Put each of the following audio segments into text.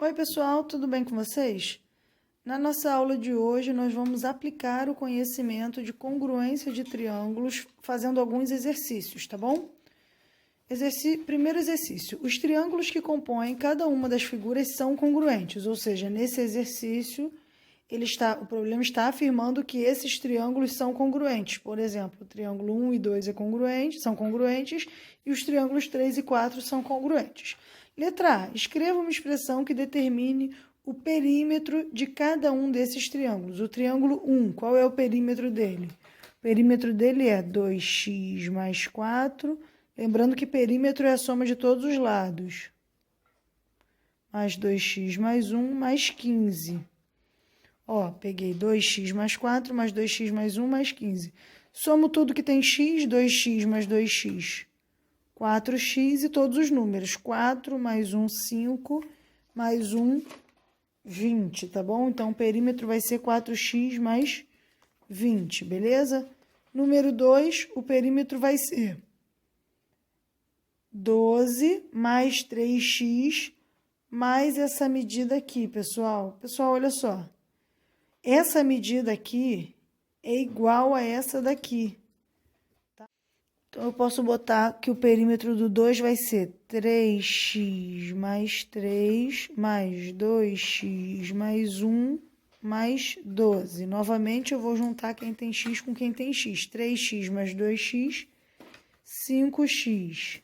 Oi, pessoal, tudo bem com vocês? Na nossa aula de hoje, nós vamos aplicar o conhecimento de congruência de triângulos fazendo alguns exercícios, tá bom? Primeiro exercício. Os triângulos que compõem cada uma das figuras são congruentes, ou seja, nesse exercício, o problema está afirmando que esses triângulos são congruentes. Por exemplo, o triângulo 1 e 2 são congruentes, e os triângulos 3 e 4 são congruentes. Letra A. Escreva uma expressão que determine o perímetro de cada um desses triângulos. O triângulo 1, qual é o perímetro dele? O perímetro dele é 2x mais 4. Lembrando que perímetro é a soma de todos os lados. Mais 2x mais 1 mais 15. Ó, peguei 2x mais 4 mais 2x mais 1 mais 15. Somo tudo que tem x, 2x mais 2x, 4x e todos os números. 4 mais 1, 5, mais 1, 20, tá bom? Então, o perímetro vai ser 4x mais 20, beleza? Número 2, o perímetro vai ser 12 mais 3x mais essa medida aqui, pessoal. Pessoal, olha só. Essa medida aqui é igual a essa daqui. Tá? Então, eu posso botar que o perímetro do 2 vai ser 3x mais 3 mais 2x mais 1 mais 12. Novamente, eu vou juntar quem tem x com quem tem x. 3x mais 2x, 5x.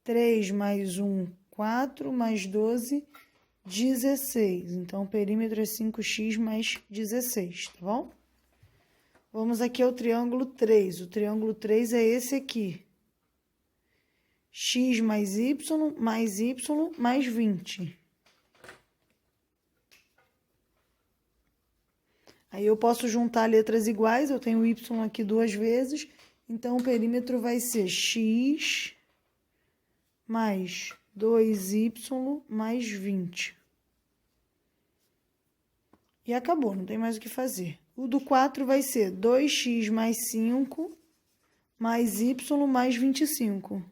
3 mais 1, 4, mais 12, 16. Então, o perímetro é 5x mais 16, tá bom? Vamos aqui ao triângulo 3. O triângulo 3 é esse aqui. X mais y mais 20. Aí, eu posso juntar letras iguais. Eu tenho y aqui duas vezes. Então, o perímetro vai ser x mais 2y mais 20. E acabou, não tem mais o que fazer. O do 4 vai ser 2x mais 5 mais y mais 25.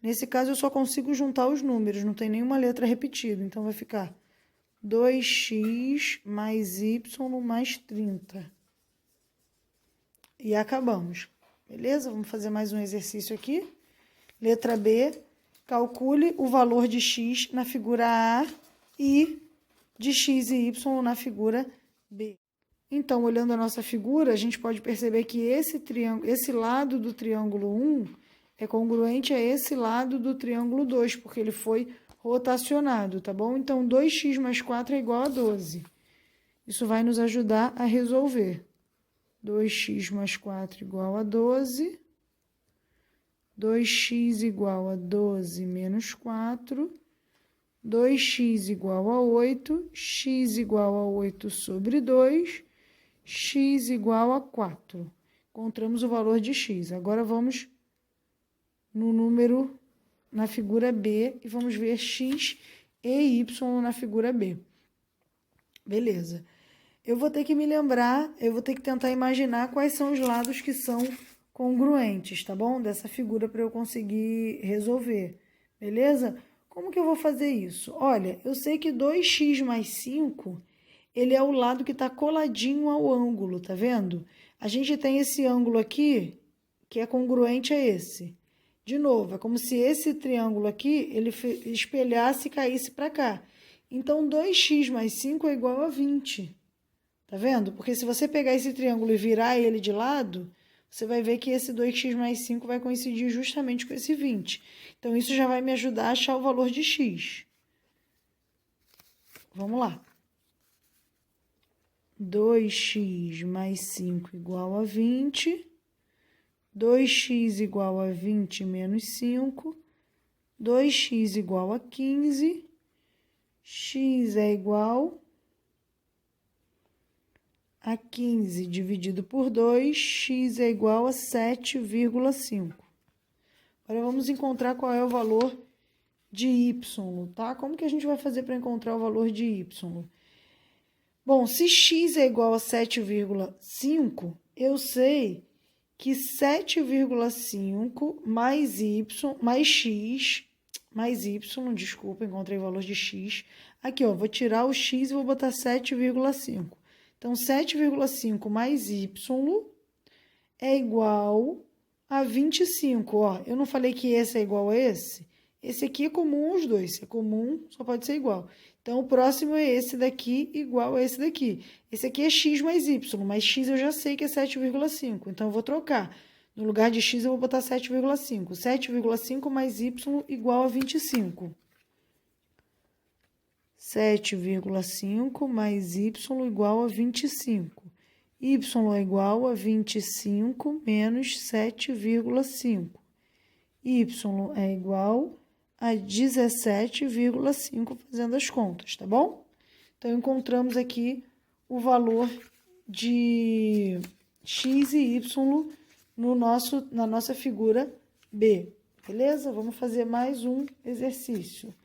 Nesse caso, eu só consigo juntar os números, não tem nenhuma letra repetida. Então, vai ficar 2x mais y mais 30. E acabamos. Beleza? Vamos fazer mais um exercício aqui. Letra B. Calcule o valor de x na figura A e de x e y na figura B. Então, olhando a nossa figura, a gente pode perceber que esse lado do triângulo 1 é congruente a esse lado do triângulo 2, porque ele foi rotacionado, tá bom? Então, 2x mais 4 é igual a 12. Isso vai nos ajudar a resolver. 2x mais 4 igual a 12. 2x igual a 12 menos 4. 2x igual a 8. X igual a 8 sobre 2. X igual a 4. Encontramos o valor de x. Agora, vamos na figura B e vamos ver x e y na figura B. Beleza. Eu vou ter que me lembrar, eu vou ter que tentar imaginar quais são os lados que são congruentes, tá bom? Dessa figura para eu conseguir resolver, beleza? Como que eu vou fazer isso? Olha, eu sei que 2x mais 5, ele é o lado que está coladinho ao ângulo, tá vendo? A gente tem esse ângulo aqui, que é congruente a esse. De novo, é como se esse triângulo aqui, ele espelhasse e caísse para cá. Então, 2x mais 5 é igual a 20. Tá vendo? Porque se você pegar esse triângulo e virar ele de lado, você vai ver que esse 2x mais 5 vai coincidir justamente com esse 20. Então, isso já vai me ajudar a achar o valor de x. Vamos lá. 2x mais 5 igual a 20. 2x igual a 20 menos 5. 2x igual a 15. X é igual a 15 dividido por 2, x é igual a 7,5. Agora, vamos encontrar qual é o valor de y, tá? Como que a gente vai fazer para encontrar o valor de y? Bom, se x é igual a 7,5, eu sei que 7,5 mais y, mais x, mais y, desculpa, encontrei o valor de x. Aqui, ó, vou tirar o x e vou botar 7,5. Então, 7,5 mais y é igual a 25, ó. Eu não falei que esse é igual a esse? Esse aqui é comum aos dois. Se é comum, só pode ser igual. Então, o próximo é esse daqui igual a esse daqui. Esse aqui é x mais y, mas x eu já sei que é 7,5. Então, eu vou trocar. No lugar de x, eu vou botar 7,5. 7,5 mais y igual a 25. 7,5 mais y igual a 25. Y é igual a 25 menos 7,5. Y é igual a 17,5, fazendo as contas, tá bom? Então, encontramos aqui o valor de x e y na nossa figura B, beleza? Vamos fazer mais um exercício.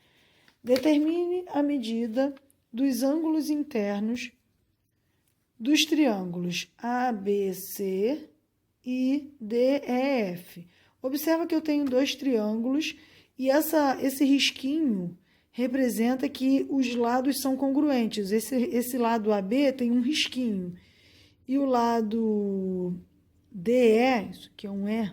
Determine a medida dos ângulos internos dos triângulos ABC e DEF. Observa que eu tenho dois triângulos e esse risquinho representa que os lados são congruentes. Esse lado AB tem um risquinho. E o lado DE, isso aqui é um E,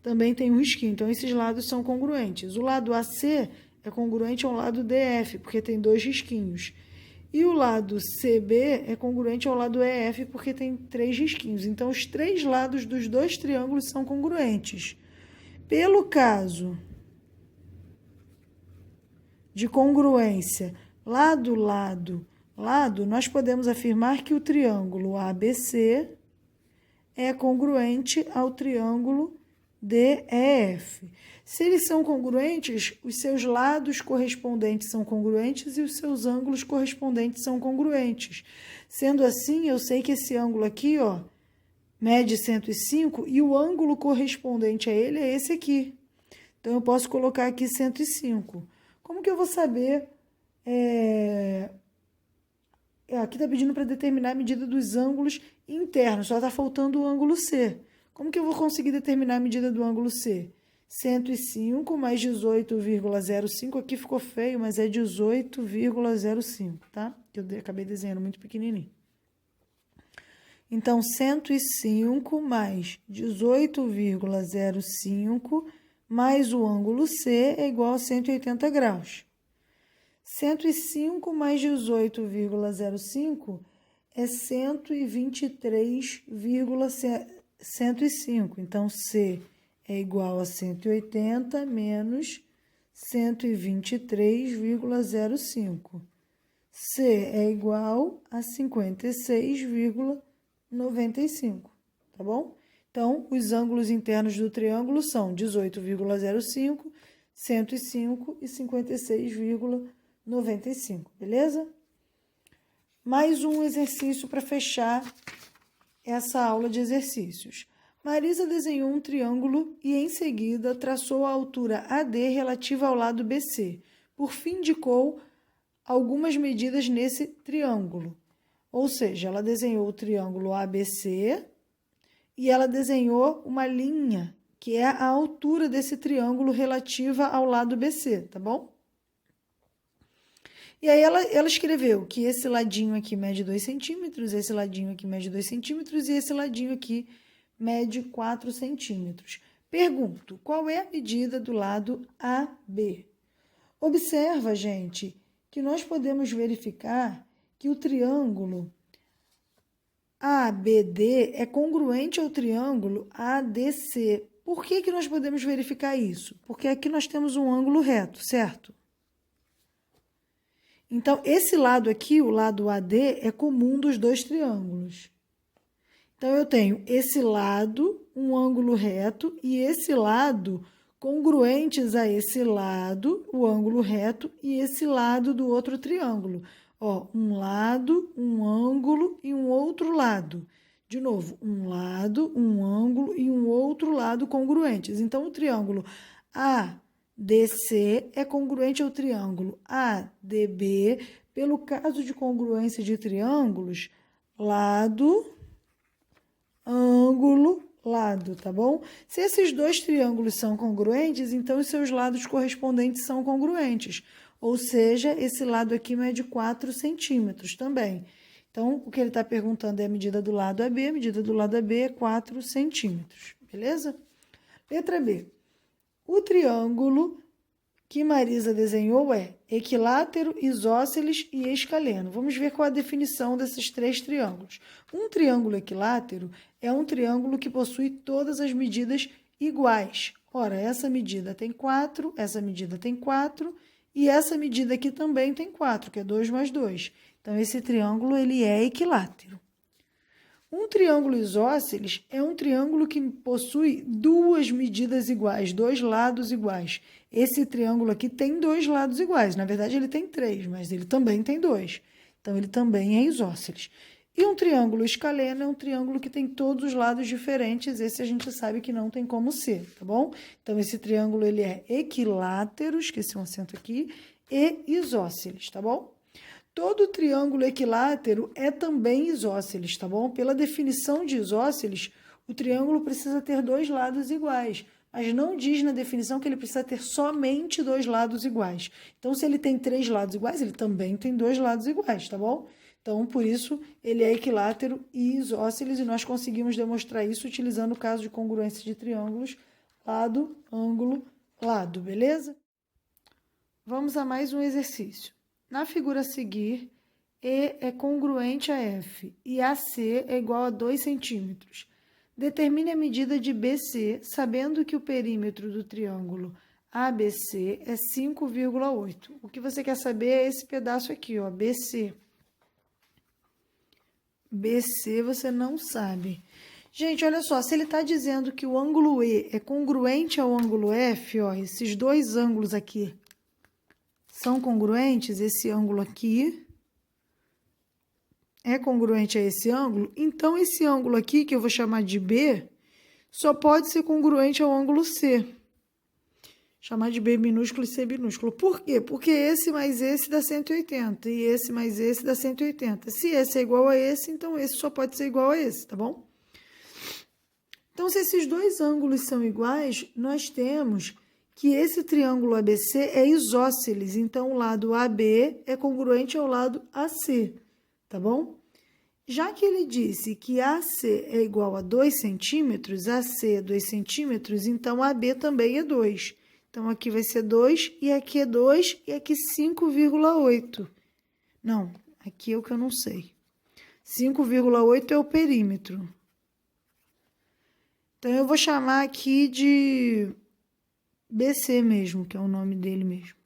também tem um risquinho. Então, esses lados são congruentes. O lado AC é congruente ao lado DF, porque tem dois risquinhos. E o lado CB é congruente ao lado EF, porque tem três risquinhos. Então, os três lados dos dois triângulos são congruentes. Pelo caso de congruência lado, nós podemos afirmar que o triângulo ABC é congruente ao triângulo DEF. Se eles são congruentes, os seus lados correspondentes são congruentes e os seus ângulos correspondentes são congruentes. Sendo assim, eu sei que esse ângulo aqui, ó, mede 105 e o ângulo correspondente a ele é esse aqui. Então, eu posso colocar aqui 105. Como que eu vou saber? Aqui está pedindo para determinar a medida dos ângulos internos, só está faltando o ângulo C. Como que eu vou conseguir determinar a medida do ângulo C? 105 mais 18,05, aqui ficou feio, mas é 18,05, tá? Eu acabei desenhando muito pequenininho. Então, 105 mais 18,05 mais o ângulo C é igual a 180 graus. 105 mais 18,05 é 123,105. Então, C é igual a 180 menos 123,05. C é igual a 56,95, tá bom? Então, os ângulos internos do triângulo são 18,05, 105 e 56,95, beleza? Mais um exercício para fechar essa aula de exercícios. Marisa desenhou um triângulo e, em seguida, traçou a altura AD relativa ao lado BC. Por fim, indicou algumas medidas nesse triângulo. Ou seja, ela desenhou o triângulo ABC e ela desenhou uma linha, que é a altura desse triângulo relativa ao lado BC, tá bom? E aí ela escreveu que esse ladinho aqui mede 2 centímetros, esse ladinho aqui mede 2 centímetros e esse ladinho aqui mede 4 centímetros. Pergunto, qual é a medida do lado AB? Observa, gente, que nós podemos verificar que o triângulo ABD é congruente ao triângulo ADC. Por que nós podemos verificar isso? Porque aqui nós temos um ângulo reto, certo? Então, esse lado aqui, o lado AD, é comum dos dois triângulos. Então, eu tenho esse lado, um ângulo reto, e esse lado congruentes a esse lado, o ângulo reto, e esse lado do outro triângulo. Ó, um lado, um ângulo e um outro lado. De novo, um lado, um ângulo e um outro lado congruentes. Então, o triângulo ADC é congruente ao triângulo ADB. Pelo caso de congruência de triângulos, lado, ângulo, lado, tá bom? Se esses dois triângulos são congruentes, então os seus lados correspondentes são congruentes. Ou seja, esse lado aqui mede 4 centímetros também. Então, o que ele está perguntando é a medida do lado AB. A medida do lado AB é 4 centímetros, beleza? Letra B. O triângulo que Marisa desenhou é equilátero, isósceles e escaleno. Vamos ver qual a definição desses três triângulos. Um triângulo equilátero é um triângulo que possui todas as medidas iguais. Ora, essa medida tem 4, essa medida tem 4 e essa medida aqui também tem 4, que é 2 mais 2. Então, esse triângulo ele é equilátero. Um triângulo isósceles é um triângulo que possui duas medidas iguais, dois lados iguais. Esse triângulo aqui tem dois lados iguais. Na verdade, ele tem 3, mas ele também tem 2. Então, ele também é isósceles. E um triângulo escaleno é um triângulo que tem todos os lados diferentes. Esse a gente sabe que não tem como ser, tá bom? Então, esse triângulo ele é equilátero, esqueci um acento aqui, e isósceles, tá bom? Todo triângulo equilátero é também isósceles, tá bom? Pela definição de isósceles, o triângulo precisa ter dois lados iguais, mas não diz na definição que ele precisa ter somente dois lados iguais. Então, se ele tem 3 lados iguais, ele também tem 2 lados iguais, tá bom? Então, por isso, ele é equilátero e isósceles, e nós conseguimos demonstrar isso utilizando o caso de congruência de triângulos, lado, ângulo, lado, beleza? Vamos a mais um exercício. Na figura a seguir, E é congruente a F e AC é igual a 2 centímetros. Determine a medida de BC, sabendo que o perímetro do triângulo ABC é 5,8. O que você quer saber é esse pedaço aqui, ó, BC. BC você não sabe. Gente, olha só, se ele está dizendo que o ângulo E é congruente ao ângulo F, ó, esses dois ângulos aqui são congruentes, esse ângulo aqui é congruente a esse ângulo, então esse ângulo aqui, que eu vou chamar de B, só pode ser congruente ao ângulo C. Chamar de B minúsculo e C minúsculo. Por quê? Porque esse mais esse dá 180, e esse mais esse dá 180. Se esse é igual a esse, então esse só pode ser igual a esse, tá bom? Então, se esses dois ângulos são iguais, nós temos que esse triângulo ABC é isósceles, então o lado AB é congruente ao lado AC, tá bom? Já que ele disse que AC é igual a 2 centímetros, AC é 2 centímetros, então AB também é 2. Então, aqui vai ser 2, e aqui é 2, e aqui 5,8. Não, aqui é o que eu não sei. 5,8 é o perímetro. Então, eu vou chamar aqui de BC mesmo, que é o nome dele mesmo.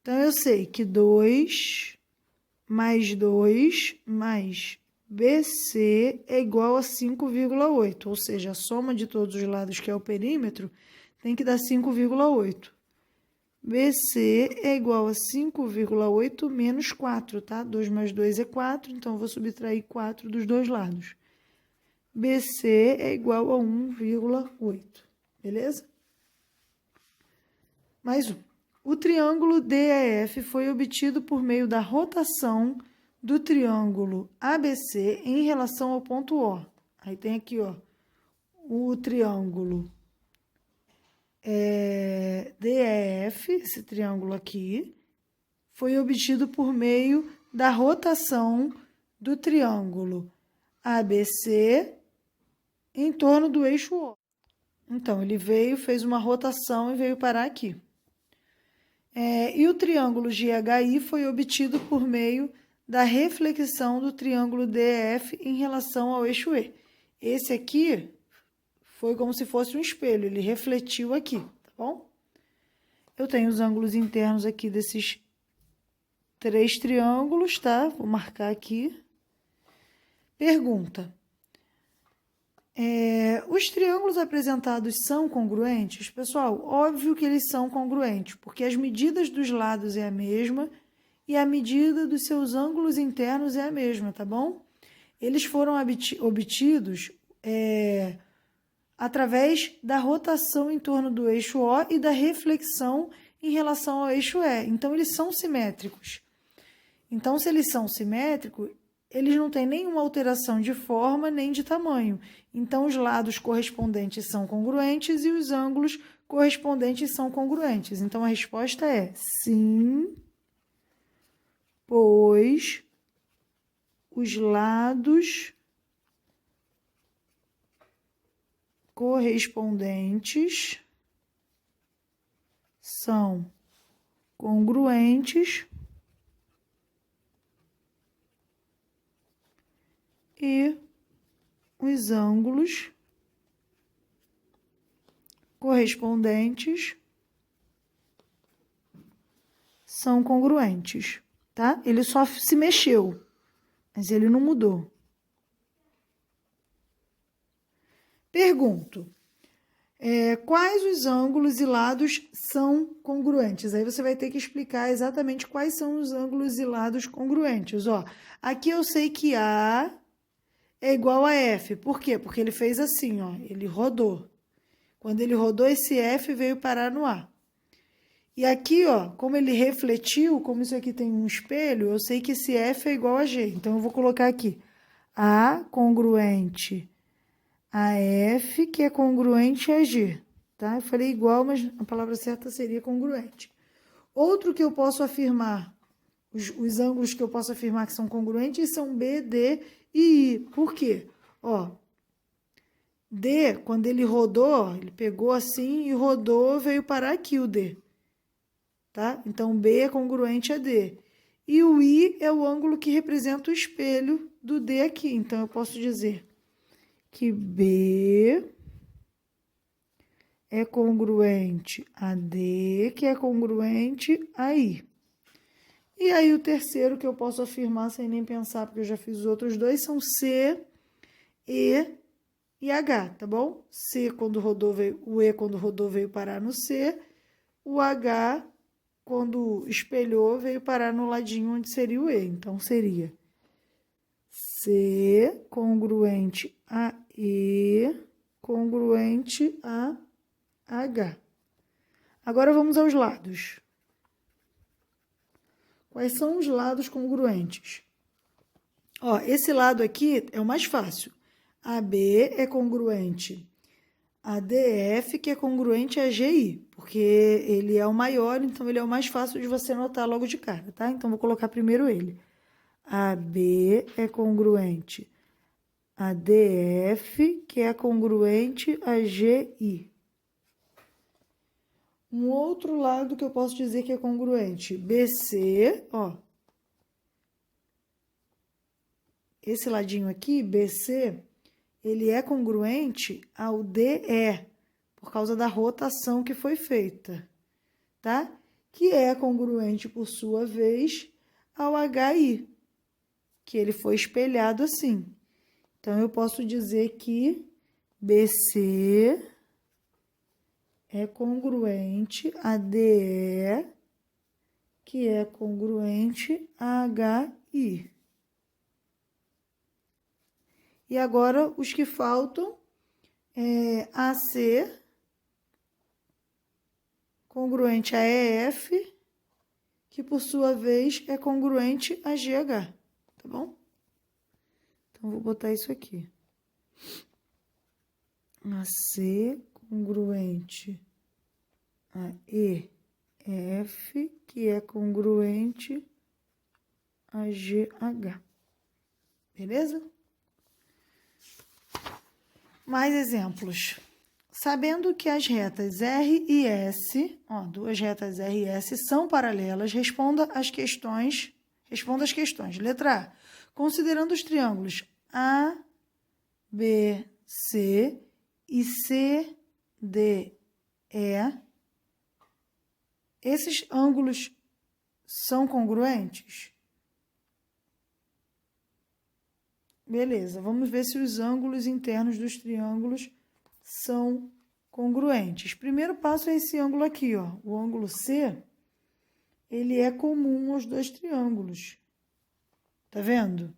Então, eu sei que 2 mais 2 mais BC é igual a 5,8, ou seja, a soma de todos os lados, que é o perímetro, tem que dar 5,8. BC é igual a 5,8 menos 4, tá? 2 mais 2 é 4, então eu vou subtrair 4 dos dois lados. BC é igual a 1,8, beleza? Mais um. O triângulo DEF foi obtido por meio da rotação do triângulo ABC em relação ao ponto O. Aí tem aqui, ó, o triângulo DEF, esse triângulo aqui, foi obtido por meio da rotação do triângulo ABC em torno do eixo O. Então, ele veio, fez uma rotação e veio parar aqui. E o triângulo GHI foi obtido por meio da reflexão do triângulo DEF em relação ao eixo E. Esse aqui foi como se fosse um espelho, ele refletiu aqui, tá bom? Eu tenho os ângulos internos aqui desses 3 triângulos, tá? Vou marcar aqui. Pergunta. Os triângulos apresentados são congruentes? Pessoal, óbvio que eles são congruentes, porque as medidas dos lados é a mesma e a medida dos seus ângulos internos é a mesma, tá bom? Eles foram obtidos através da rotação em torno do eixo O e da reflexão em relação ao eixo E. Então, eles são simétricos. Então, se eles são simétricos, eles não têm nenhuma alteração de forma nem de tamanho. Então, os lados correspondentes são congruentes e os ângulos correspondentes são congruentes. Então, a resposta é sim, pois os lados correspondentes são congruentes e os ângulos correspondentes são congruentes, tá? Ele só se mexeu, mas ele não mudou. Pergunto, quais os ângulos e lados são congruentes? Aí você vai ter que explicar exatamente quais são os ângulos e lados congruentes. Ó, aqui eu sei que A é igual a F. Por quê? Porque ele fez assim, ó, ele rodou. Quando ele rodou, esse F veio parar no A. E aqui, ó, como ele refletiu, como isso aqui tem um espelho, eu sei que esse F é igual a G. Então, eu vou colocar aqui A congruente a F, que é congruente a G. Tá? Eu falei igual, mas a palavra certa seria congruente. Outro que eu posso afirmar, os ângulos que eu posso afirmar que são congruentes são B, D e I. Por quê? Ó, D, quando ele rodou, ele pegou assim e rodou, veio parar aqui o D. Tá? Então, B é congruente a D. E o I é o ângulo que representa o espelho do D aqui. Então, eu posso dizer que B é congruente a D, que é congruente a I. E aí, o terceiro que eu posso afirmar sem nem pensar, porque eu já fiz os outros dois, são C, e H, tá bom? C, quando rodou, o E, quando rodou, veio parar no C. O H, quando espelhou, veio parar no ladinho onde seria o E. Então, seria C congruente a E congruente a H. Agora, vamos aos lados. Quais são os lados congruentes? Ó, esse lado aqui é o mais fácil. AB é congruente a DF, que é congruente a GI, porque ele é o maior, então ele é o mais fácil de você notar logo de cara, tá? Então, vou colocar primeiro ele. AB é congruente a DF, que é congruente a GI. Um outro lado que eu posso dizer que é congruente, BC, ó. Esse ladinho aqui, BC, ele é congruente ao DE, por causa da rotação que foi feita, tá? Que é congruente, por sua vez, ao HI, que ele foi espelhado assim. Então, eu posso dizer que BC é congruente a DE, que é congruente a HI. E agora, os que faltam é AC, congruente a EF, que por sua vez é congruente a GH, tá bom? Então, vou botar isso aqui. AC congruente a EF, que é congruente a GH. Beleza? Mais exemplos. Sabendo que as retas R e S, ó, duas retas R e S são paralelas, responda as questões. Letra A. Considerando os triângulos A, B, C e C, D, E, esses ângulos são congruentes? Beleza, vamos ver se os ângulos internos dos triângulos são congruentes. Primeiro passo é esse ângulo aqui, ó. O ângulo C, ele é comum aos dois triângulos. Tá vendo?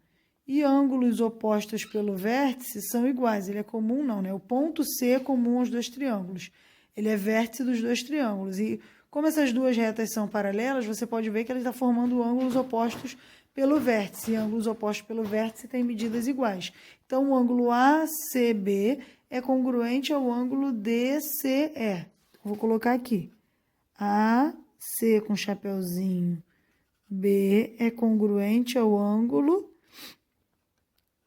E ângulos opostos pelo vértice são iguais. Ele é comum não, né? O ponto C é comum aos dois triângulos. Ele é vértice dos dois triângulos. E como essas duas retas são paralelas, você pode ver que ele está formando ângulos opostos pelo vértice, e ângulos opostos pelo vértice têm medidas iguais. Então, o ângulo ACB é congruente ao ângulo DCE. Vou colocar aqui. AC com chapeuzinho B é congruente ao ângulo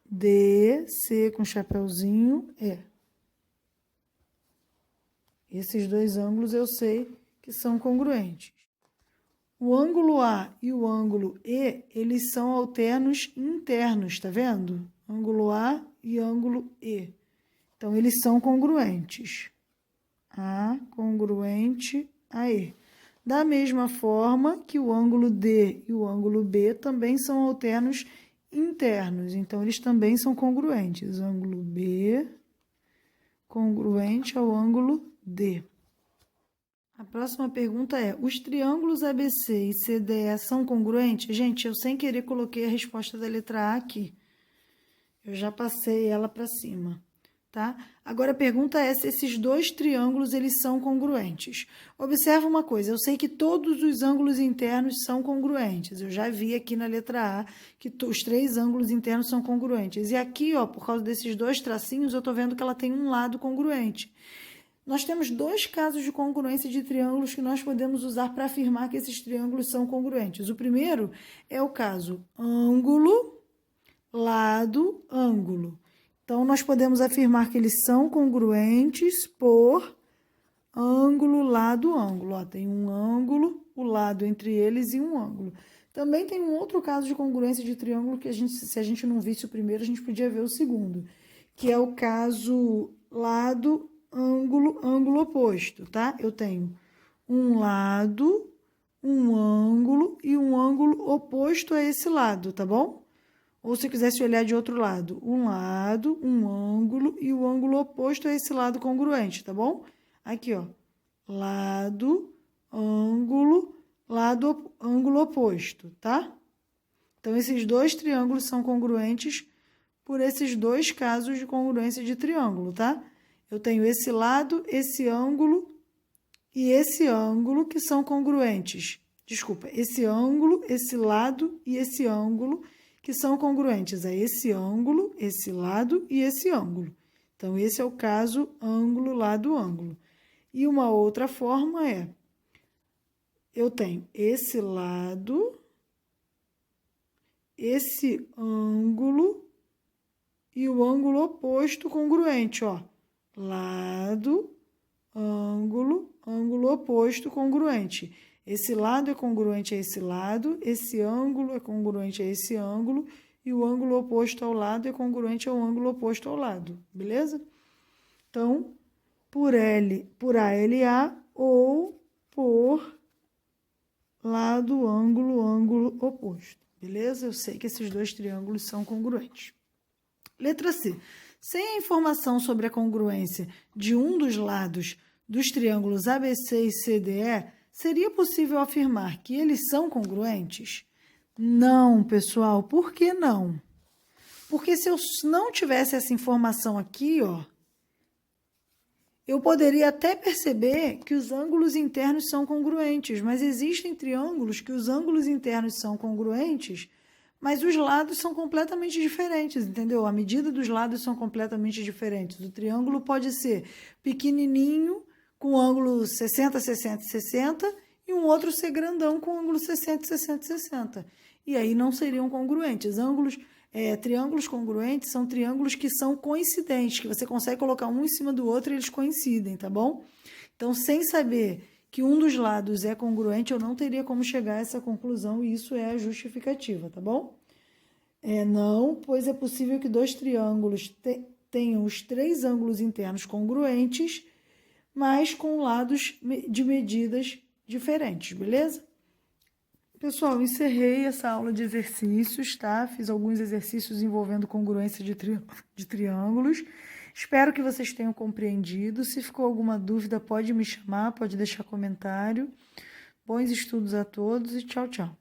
DC com chapeuzinho E. Esses dois ângulos eu sei que são congruentes. O ângulo A e o ângulo E, eles são alternos internos, tá vendo? Ângulo A e ângulo E. Então, eles são congruentes. A congruente a E. Da mesma forma que o ângulo D e o ângulo B também são alternos internos. Então, eles também são congruentes. Ângulo B congruente ao ângulo D. A próxima pergunta é: os triângulos ABC e CDE são congruentes? Gente, eu sem querer coloquei a resposta da letra A aqui. Eu já passei ela para cima, tá? Agora a pergunta é se esses dois triângulos eles são congruentes. Observa uma coisa, eu sei que todos os ângulos internos são congruentes. Eu já vi aqui na letra A que os três ângulos internos são congruentes. E aqui, ó, por causa desses dois tracinhos, eu tô vendo que ela tem um lado congruente. Nós temos dois casos de congruência de triângulos que nós podemos usar para afirmar que esses triângulos são congruentes. O primeiro é o caso ângulo, lado, ângulo. Então, nós podemos afirmar que eles são congruentes por ângulo, lado, ângulo. Ó, tem um ângulo, o lado entre eles e um ângulo. Também tem um outro caso de congruência de triângulo que se a gente não visse o primeiro, a gente podia ver o segundo, que é o caso lado, ângulo, ângulo oposto, tá? Eu tenho um lado, um ângulo e um ângulo oposto a esse lado, tá bom? Ou se eu quisesse olhar de outro lado, um lado, um ângulo e o ângulo oposto a esse lado congruente, tá bom? Aqui, ó, lado, ângulo, lado, ângulo oposto, tá? Então, esses dois triângulos são congruentes por esses dois casos de congruência de triângulo, tá? Eu tenho esse lado, esse ângulo e esse ângulo que são congruentes. Desculpa, esse ângulo, esse lado e esse ângulo que são congruentes a esse ângulo, esse lado e esse ângulo. Então, esse é o caso ângulo, lado, ângulo. E uma outra forma é, eu tenho esse lado, esse ângulo e o ângulo oposto congruente, ó. Lado, ângulo, ângulo oposto congruente. Esse lado é congruente a esse lado, esse ângulo é congruente a esse ângulo e o ângulo oposto ao lado é congruente ao ângulo oposto ao lado, beleza? Então, por ALA ou por lado, ângulo, ângulo oposto, beleza? Eu sei que esses dois triângulos são congruentes. Letra C. Sem a informação sobre a congruência de um dos lados dos triângulos ABC e CDE, seria possível afirmar que eles são congruentes? Não, pessoal. Por que não? Porque se eu não tivesse essa informação aqui, ó, eu poderia até perceber que os ângulos internos são congruentes, mas existem triângulos que os ângulos internos são congruentes, mas os lados são completamente diferentes, entendeu? A medida dos lados são completamente diferentes. O triângulo pode ser pequenininho, com ângulo 60, 60, 60, e um outro ser grandão com ângulo 60, 60, 60. E aí não seriam congruentes. Triângulos congruentes são triângulos que são coincidentes, que você consegue colocar um em cima do outro e eles coincidem, tá bom? Então, sem saber que um dos lados é congruente, eu não teria como chegar a essa conclusão, e isso é a justificativa, tá bom? Não, pois é possível que dois triângulos tenham os três ângulos internos congruentes, mas com lados de medidas diferentes, beleza? Pessoal, encerrei essa aula de exercícios, tá? Fiz alguns exercícios envolvendo congruência de triângulos. Espero que vocês tenham compreendido. Se ficou alguma dúvida, pode me chamar, pode deixar comentário. Bons estudos a todos e tchau, tchau.